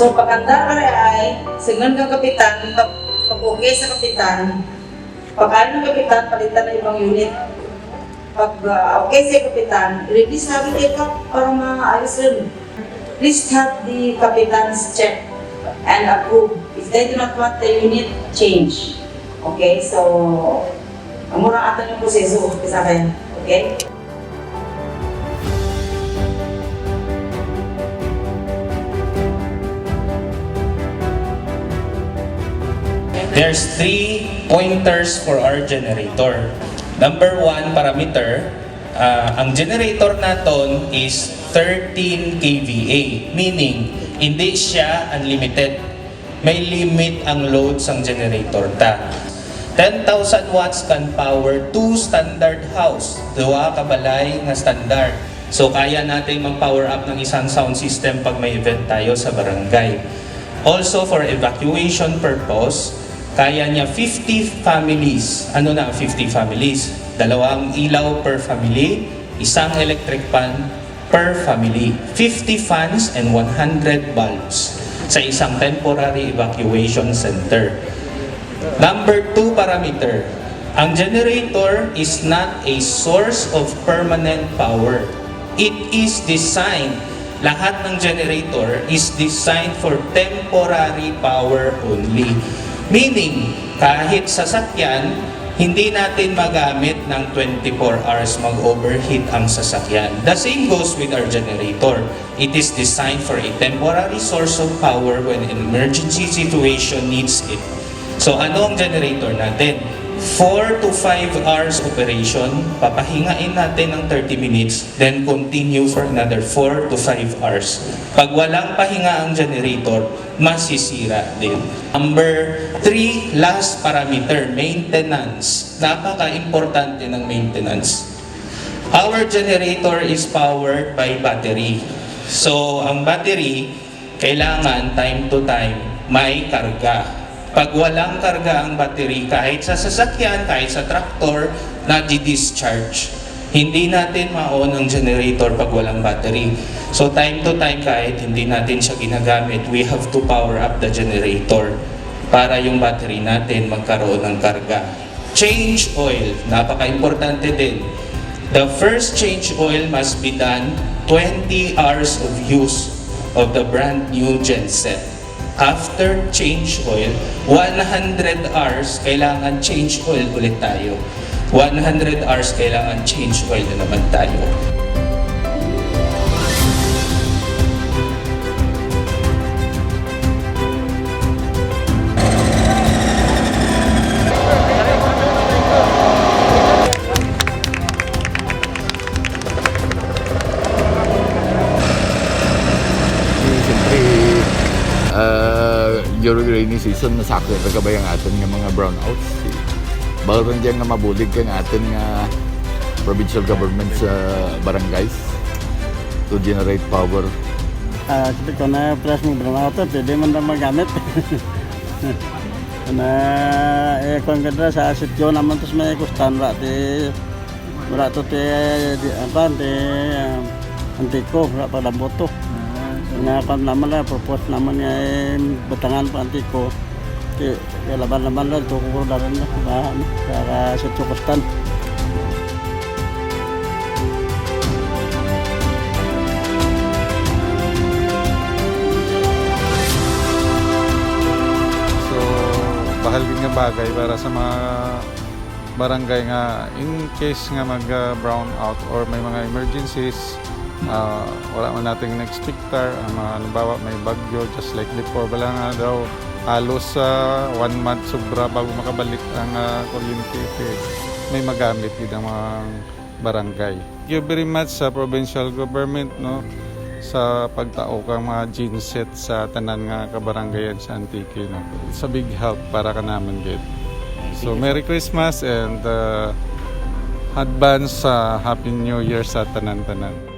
So pagkanda ka ay, sigun kang kapitan, pag-okay sa kapitan, pagkain ng kapitan, palitan na ibang unit. Pag okay sa kapitan, release na kita ka para maayos rin. Please have the captain's check and approve. If they do not want the unit, change. Okay, so mura ata yung proseso sa kanya. Okay? There's 3 pointers for our generator. Number 1 parameter, ang generator naton is 13 kVA, meaning hindi siya unlimited. May limit ang load sang generator ta. 10,000 watts can power 2 standard house, 2 kabalay nga standard. So kaya natin mag-power up ng isang sound system pag may event tayo sa barangay. Also for evacuation purpose, kaya niya 50 families. Ano na ang 50 families? 2 ilaw per family, 1 electric fan per family, 50 fans and 100 bulbs sa isang temporary evacuation center. Number 2 parameter, ang generator is not a source of permanent power. It is designed, lahat ng generator is designed for temporary power only. Meaning, kahit sasakyan, hindi natin magamit ng 24 hours mag-overheat ang sasakyan. The same goes with our generator. It is designed for a temporary source of power when an emergency situation needs it. So ano ang generator natin? 4 to 5 hours operation, papahingain natin ng 30 minutes, then continue for another 4 to 5 hours. Pag walang pahinga ang generator, masisira din. Number 3, last parameter, maintenance. Napaka-importante ng maintenance. Our generator is powered by battery. So, ang battery, kailangan time to time may karga. Pag walang karga ang battery, kahit sa sasakyan, kahit sa traktor, na-discharge. Hindi natin ma-on ang generator pag walang battery. So time to time, kahit hindi natin siya ginagamit, we have to power up the generator para yung battery natin magkaroon ng karga. Change oil, napaka-importante din. The first change oil must be done 20 hours of use of the brand new genset. After change oil, 100 hours, kailangan change oil ulit tayo. 100 hours, kailangan change oil na naman tayo. During rainy season, nasakit na kabay ang atin nga mga brownouts. Bawal rin dyan nga mabulig ka nga atin nga provincial government sa barangays to generate power. Sabi ko na plus mo brownout, pwede man na magamit. Na kung ganda sa sityo naman tos may kustan rati to antiko pa lamboto. Na kan naman na propose naman nga batangan pa antiko. Kaya laban-laban lang tukuro na rin para sa Chukostan. So, bahal din nga bagay para sa mga barangay nga in case nga mag-brown out or may mga emergencies, wala man nating nag-strictar, halimbawa may bagyo, just like before, wala nga daw halos 1 month sobra bago makabalik ang kuryente. May magamit din ang mga barangay. Thank you very much sa provincial government, no, sa pagtao kang mga genset sa tanan nga kabarangayan sa Antique. No. It's a big help para ka naman gid. So Merry Christmas and advance Happy New Year sa tanan-tanan.